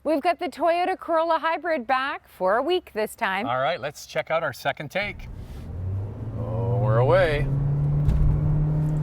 We've got the Toyota Corolla Hybrid back for a week this time. All right, let's check out our second take. Oh, we're away.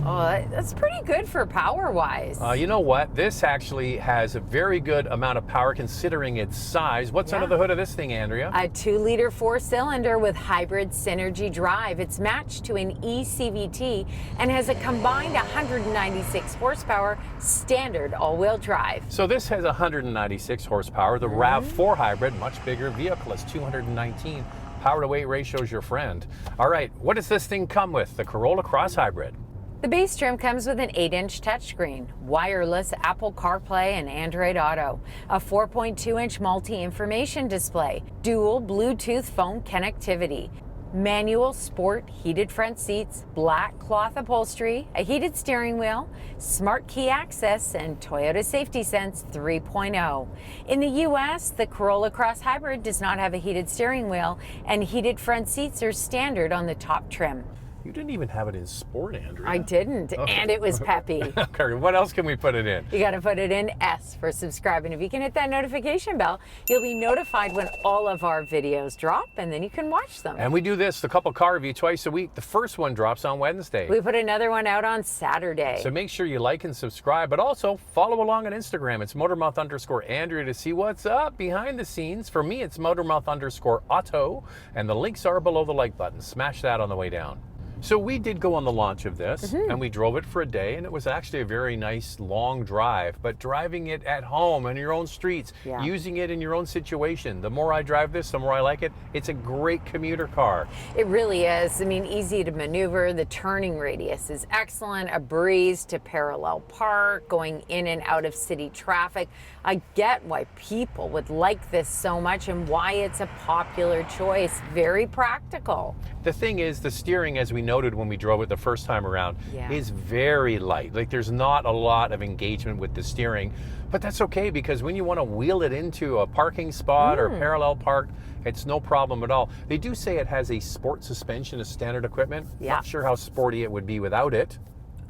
Oh, that's pretty good for power-wise. You know what? This actually has a very good amount of power considering its size. What's under the hood of this thing, Andrea? A 2-liter 4-cylinder with hybrid synergy drive. It's matched to an ECVT and has a combined 196 horsepower standard all-wheel drive. So this has 196 horsepower. The RAV4 hybrid, much bigger vehicle, is 219. Power to weight ratio is your friend. All right, what does this thing come with? The Corolla Cross Hybrid. The base trim comes with an 8-inch touchscreen, wireless Apple CarPlay and Android Auto, a 4.2-inch multi-information display, dual Bluetooth phone connectivity, manual sport heated front seats, black cloth upholstery, a heated steering wheel, smart key access, and Toyota Safety Sense 3.0. In the U.S., the Corolla Cross Hybrid does not have a heated steering wheel, and heated front seats are standard on the top trim. You didn't even have it in sport, Andrea. I didn't, and it was peppy. Okay, what else can we put it in? You got to put it in S for subscribe. And if you can hit that notification bell, you'll be notified when all of our videos drop, and then you can watch them. And we do this, the couple car review, twice a week. The first one drops on Wednesday. We put another one out on Saturday. So make sure you like and subscribe, but also follow along on Instagram. It's Motormouth_Andrea to see what's up behind the scenes. For me, it's Motormouth_Auto, and the links are below the like button. Smash that on the way down. So we did go on the launch of this, and we drove it for a day, and it was actually a very nice long drive. But driving it at home in your own streets, using it in your own situation, the more I drive this, the more I like it. It's a great commuter car. It really is. I mean, easy to maneuver. The turning radius is excellent. A breeze to parallel park, going in and out of city traffic. I get why people would like this so much and why it's a popular choice. Very practical. The thing is, the steering, as we noted when we drove it the first time around, is very light. Like, there's not a lot of engagement with the steering, but that's okay, because when you want to wheel it into a parking spot or parallel park, it's no problem at all. They do say it has a sport suspension as standard equipment. Not sure how sporty it would be without it.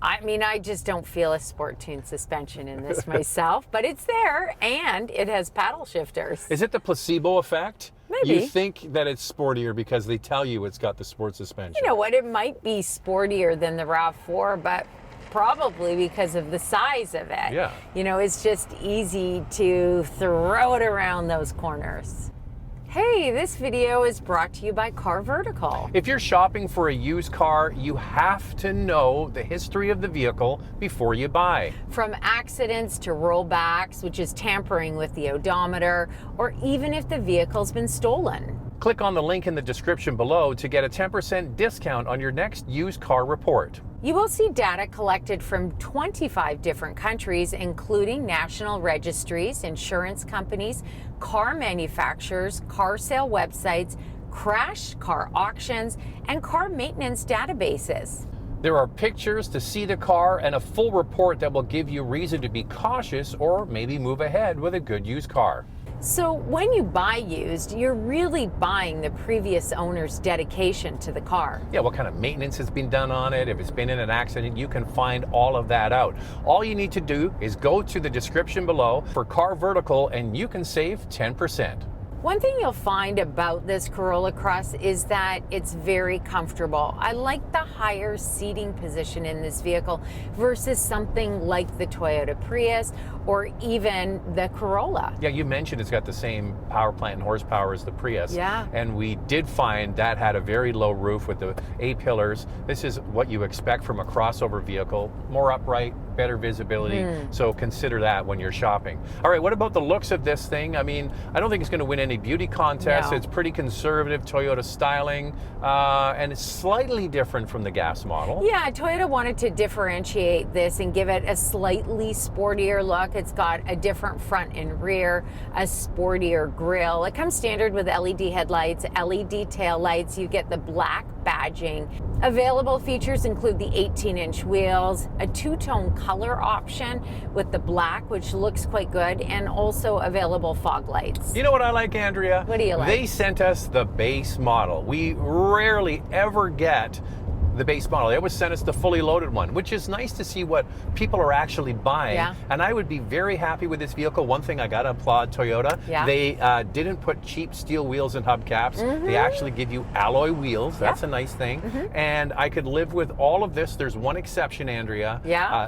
I mean, I just don't feel a sport tune suspension in this myself, but it's there, and it has paddle shifters. Is it the placebo effect? Maybe. You think that it's sportier because they tell you it's got the sport suspension. You know what? It might be sportier than the RAV4, but probably because of the size of it. Yeah. You know, it's just easy to throw it around those corners. Hey, this video is brought to you by Car Vertical. If you're shopping for a used car, you have to know the history of the vehicle before you buy. From accidents to rollbacks, which is tampering with the odometer, or even if the vehicle's been stolen. Click on the link in the description below to get a 10% discount on your next used car report. You will see data collected from 25 different countries, including national registries, insurance companies, car manufacturers, car sale websites, crash car auctions, and car maintenance databases. There are pictures to see the car and a full report that will give you reason to be cautious or maybe move ahead with a good used car. So when you buy used, you're really buying the previous owner's dedication to the car. Yeah, what kind of maintenance has been done on it, if it's been in an accident, you can find all of that out. All you need to do is go to the description below for Car Vertical and you can save 10%. One thing you'll find about this Corolla Cross is that it's very comfortable. I like the higher seating position in this vehicle versus something like the Toyota Prius or even the Corolla. Yeah, you mentioned it's got the same power plant and horsepower as the Prius. Yeah. And we did find that had a very low roof with the A-pillars. This is what you expect from a crossover vehicle. More upright, better visibility. So consider that when you're shopping. All right, what about the looks of this thing? I mean, I don't think it's going to win any beauty contests. No. It's pretty conservative Toyota styling, and it's slightly different from the gas model. Yeah, Toyota wanted to differentiate this and give it a slightly sportier look. It's got a different front and rear, a sportier grille. It comes standard with LED headlights, LED taillights. You get the black badging. Available features include the 18-inch wheels, a two-tone color option with the black, which looks quite good, and also available fog lights. You know what I like, Andrea? What do you like? They sent us the base model. We rarely ever get the base model. They always send us the fully loaded one, which is nice to see what people are actually buying. Yeah. And I would be very happy with this vehicle. One thing I got to applaud Toyota, they didn't put cheap steel wheels and hubcaps. They actually give you alloy wheels. That's a nice thing. And I could live with all of this. There's one exception, Andrea.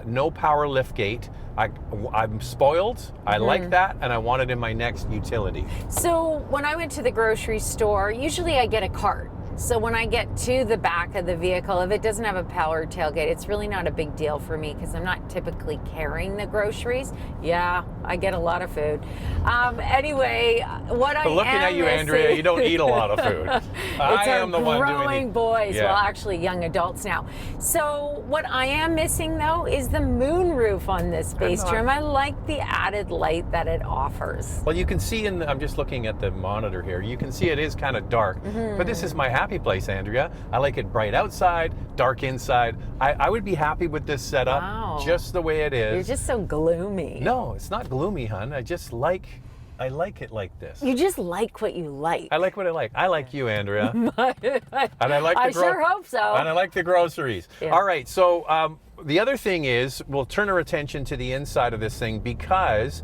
No power lift gate. I'm spoiled. I like that, and I want it in my next utility. So when I went to the grocery store, usually I get a cart. So when I get to the back of the vehicle, if it doesn't have a power tailgate, it's really not a big deal for me because I'm not typically carrying the groceries. Yeah, I get a lot of food. Anyway, what I am looking at you, Andrea, you don't eat a lot of food. I am the one doing growing boys, yeah. well, actually young adults now. So what I am missing though is the moonroof on this base trim. I like the added light that it offers. Well, you can see I'm just looking at the monitor here. You can see it is kind of dark, but this is my happy place, Andrea. I like it bright outside, dark inside. I would be happy with this setup just the way it is. You're just so gloomy. No, it's not gloomy, hun. I like it like this. You just like what you like. I like what I like. I like you, Andrea. And I like the I sure hope so. And I like the groceries. Yeah. All right, so the other thing is, we'll turn our attention to the inside of this thing because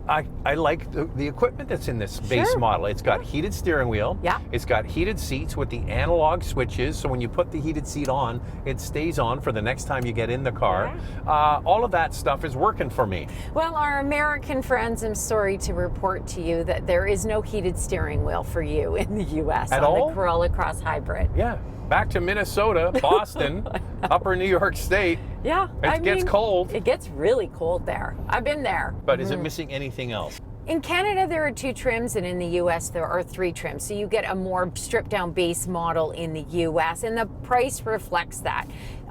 I like the equipment that's in this base model. It's got heated steering wheel. Yeah. It's got heated seats with the analog switches. So when you put the heated seat on, it stays on for the next time you get in the car. Yeah. All of that stuff is working for me. Well, our American friends, I'm sorry to report to you that there is no heated steering wheel for you in the U.S. At on all? the Corolla Cross Hybrid. Yeah. Back to Minnesota, Boston, upper New York State. Yeah. It gets cold. It gets really cold there. I've been there. But is it missing anything else? In Canada, there are 2 trims, and in the U.S., there are 3 trims. So you get a more stripped-down base model in the U.S., and the price reflects that.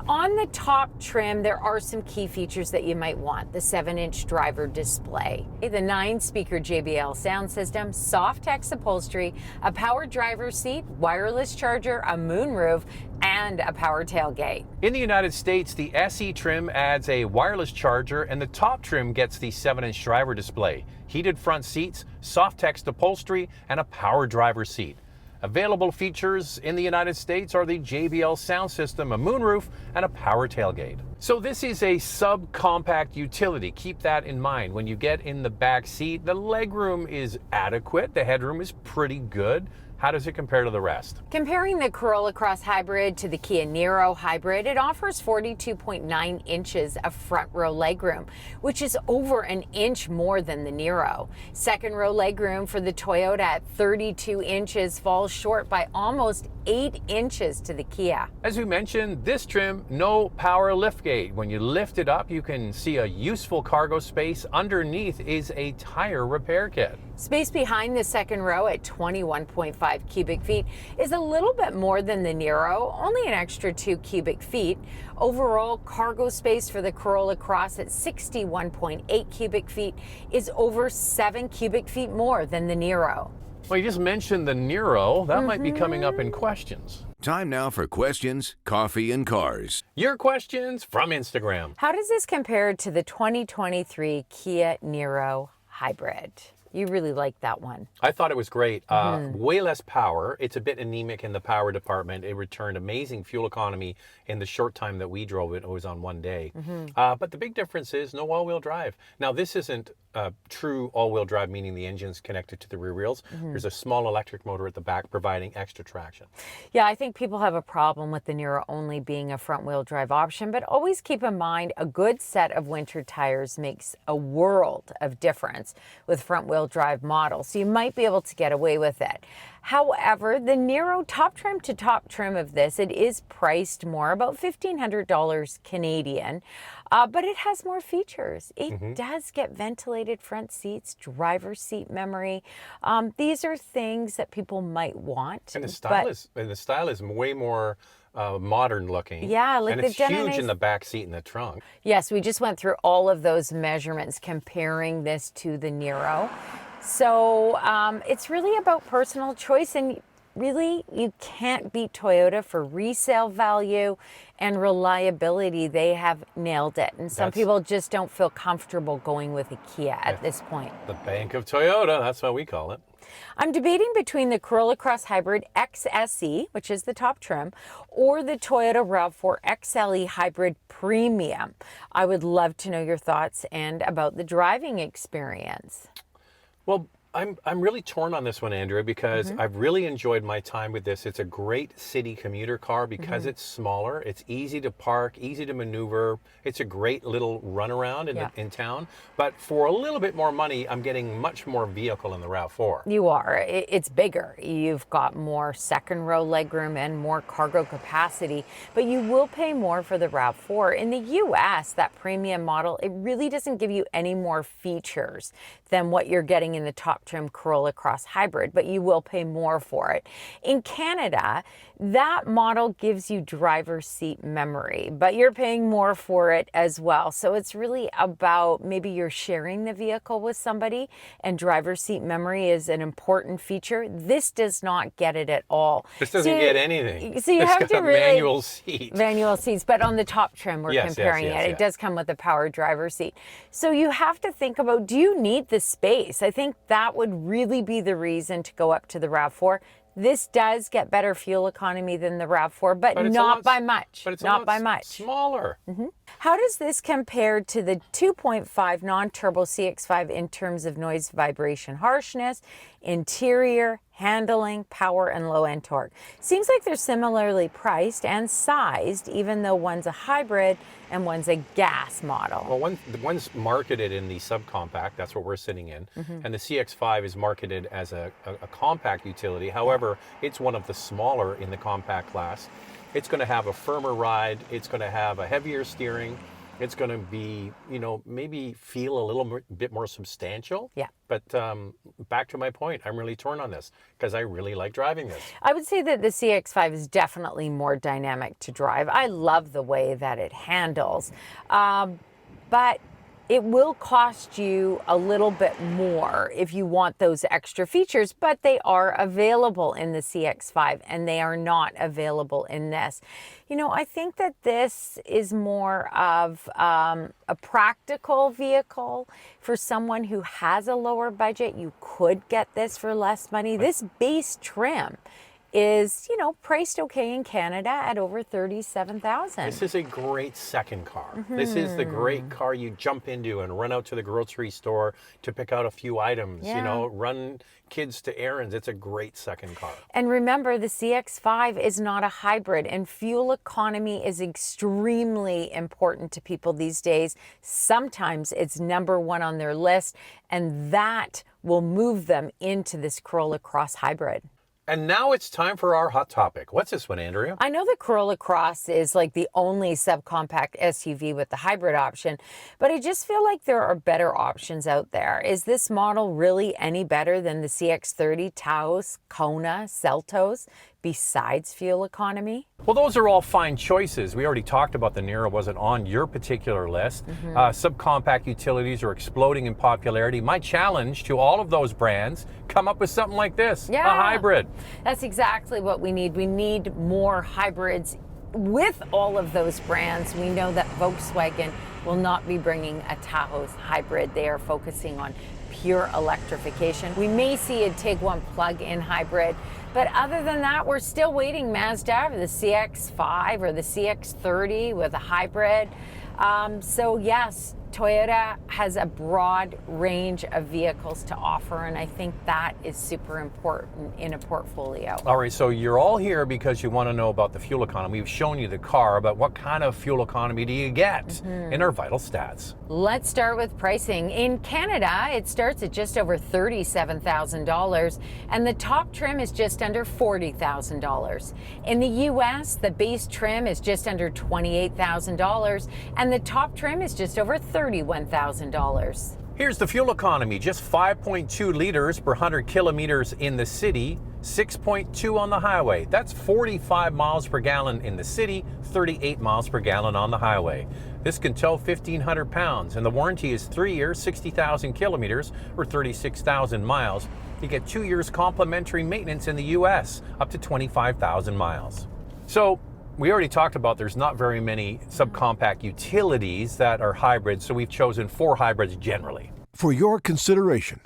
On the top trim, there are some key features that you might want. The 7-inch driver display, the 9-speaker JBL sound system, soft-text upholstery, a power driver's seat, wireless charger, a moonroof, and a power tailgate. In the United States, the SE trim adds a wireless charger, and the top trim gets the 7-inch driver display, heated front seats, soft-text upholstery, and a power driver's seat. Available features in the United States are the JBL sound system, a moonroof, and a power tailgate. So this is a subcompact utility. Keep that in mind. When you get in the back seat, the legroom is adequate. The headroom is pretty good. How does it compare to the rest? Comparing the Corolla Cross Hybrid to the Kia Niro Hybrid, it offers 42.9 inches of front row legroom, which is over an inch more than the Niro. Second row legroom for the Toyota at 32 inches falls short by almost 8 inches to the Kia. As we mentioned, this trim, no power liftgate. When you lift it up, you can see a useful cargo space. Underneath is a tire repair kit. Space behind the second row at 21.5 cubic feet is a little bit more than the Niro, only an extra 2 cubic feet. Overall cargo space for the Corolla Cross at 61.8 cubic feet is over 7 cubic feet more than the Niro. Well, you just mentioned the Niro. That might be coming up in questions. Time now for questions, coffee, and cars. Your questions from Instagram. How does this compare to the 2023 Kia Niro Hybrid? You really like that one. I thought it was great. Way less power. It's a bit anemic in the power department. It returned amazing fuel economy in the short time that we drove it. It was on one day. But the big difference is no all-wheel drive. Now, this isn't true all-wheel drive, meaning the engine's connected to the rear wheels. There's a small electric motor at the back providing extra traction. Yeah, I think people have a problem with the Niro only being a front-wheel drive option, but always keep in mind a good set of winter tires makes a world of difference with front-wheel drive models, so you might be able to get away with it. However, the Niro top trim to top trim of this, it is priced more, about $1,500 Canadian, but it has more features. It does get ventilated front seats, driver's seat memory. These are things that people might want. And the style is way more modern looking. Yeah, like and the it's huge in the back seat and the trunk. Yes, we just went through all of those measurements comparing this to the Niro. So it's really about personal choice, and really, you can't beat Toyota for resale value and reliability. They have nailed it. And some people just don't feel comfortable going with a Kia at this point. The Bank of Toyota, that's what we call it. I'm debating between the Corolla Cross Hybrid XSE, which is the top trim, or the Toyota RAV4 XLE Hybrid Premium. I would love to know your thoughts and about the driving experience. Well, I'm really torn on this one, Andrea, because I've really enjoyed my time with this. It's a great city commuter car because it's smaller. It's easy to park, easy to maneuver. It's a great little runaround in town. But for a little bit more money, I'm getting much more vehicle in the RAV4. You are. It's bigger. You've got more second row legroom and more cargo capacity, but you will pay more for the RAV4. In the US, that premium model, it really doesn't give you any more features than what you're getting in the top trim Corolla Cross Hybrid, but you will pay more for it. In Canada, that model gives you driver's seat memory, but you're paying more for it as well. So it's really about maybe you're sharing the vehicle with somebody and driver's seat memory is an important feature. This does not get it at all. This doesn't get anything. So you have to really manual seats. Manual seats, but on the top trim we're comparing it. It does come with a power driver's seat. So you have to think about, do you need the space? I think that would really be the reason to go up to the RAV4. This does get better fuel economy than the RAV4, but not by much. But it's not by much. Smaller. How does this compare to the 2.5 non-turbo CX-5 in terms of noise, vibration, harshness, interior, handling, power, and low-end torque? Seems like they're similarly priced and sized, even though one's a hybrid and one's a gas model. Well, one's marketed in the subcompact, that's what we're sitting in, and the CX-5 is marketed as a compact utility. However, it's one of the smaller in the compact class. It's going to have a firmer ride, it's going to have a heavier steering, it's going to be, you know, maybe feel a little bit more substantial. Yeah. But back to my point, I'm really torn on this because I really like driving this. I would say that the CX-5 is definitely more dynamic to drive. I love the way that it handles, but it will cost you a little bit more if you want those extra features, but they are available in the CX-5 and they are not available in this. You know, I think that this is more of a practical vehicle for someone who has a lower budget. You could get this for less money. This base trim is, you know, priced okay in Canada at over $37,000. This is a great second car. This is the great car you jump into and run out to the grocery store to pick out a few items, you know, run kids to errands. It's a great second car. And remember, the CX-5 is not a hybrid, and fuel economy is extremely important to people these days. Sometimes it's #1 on their list, and that will move them into this Corolla Cross Hybrid. And now it's time for our hot topic. What's this one, Andrea? I know the Corolla Cross is like the only subcompact SUV with the hybrid option, but I just feel like there are better options out there. Is this model really any better than the CX-30, Taos, Kona, Seltos, besides fuel economy? Well, those are all fine choices. We already talked about the Niro wasn't on your particular list. Subcompact utilities are exploding in popularity. My challenge to all of those brands, come up with something like this, a hybrid. That's exactly what we need. We need more hybrids with all of those brands. We know that Volkswagen will not be bringing a Tahoe hybrid. They are focusing on pure electrification. We may see a Tiguan plug-in hybrid, but other than that, we're still waiting Mazda for the CX-5 or the CX-30 with a hybrid. So yes, Toyota has a broad range of vehicles to offer, and I think that is super important in a portfolio. All right, so you're all here because you want to know about the fuel economy. We've shown you the car, but what kind of fuel economy do you get in our vital stats? Let's start with pricing. In Canada, it starts at just over $37,000, and the top trim is just under $40,000. In the US, the base trim is just under $28,000, and the top trim is just over $31,000. Here's the fuel economy, just 5.2 liters per 100 kilometers in the city, 6.2 on the highway. That's 45 miles per gallon in the city, 38 miles per gallon on the highway. This can tow 1,500 pounds, and the warranty is 3 years, 60,000 kilometers, or 36,000 miles. You get 2 years complimentary maintenance in the US, up to 25,000 miles. So we already talked about there's not very many subcompact utilities that are hybrids, so we've chosen 4 hybrids generally. For your consideration,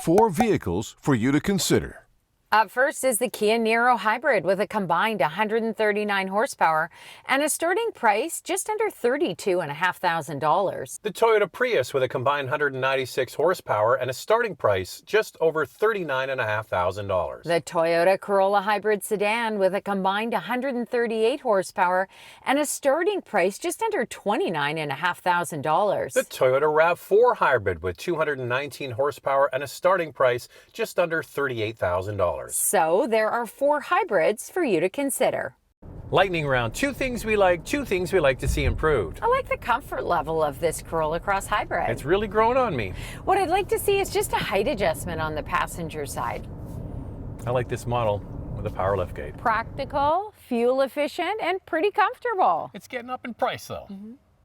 4 vehicles for you to consider. Up first is the Kia Niro Hybrid with a combined 139 horsepower and a starting price just under $32,500. The Toyota Prius with a combined 196 horsepower and a starting price just over $39,500. The Toyota Corolla Hybrid sedan with a combined 138 horsepower and a starting price just under $29,500. The Toyota RAV4 Hybrid with 219 horsepower and a starting price just under $38,000. So there are 4 hybrids for you to consider. Lightning round, 2 things we like, 2 things we like to see improved. I like the comfort level of this Corolla Cross Hybrid. It's really grown on me. What I'd like to see is just a height adjustment on the passenger side. I like this model with a power liftgate. Practical, fuel efficient, and pretty comfortable. It's getting up in price though.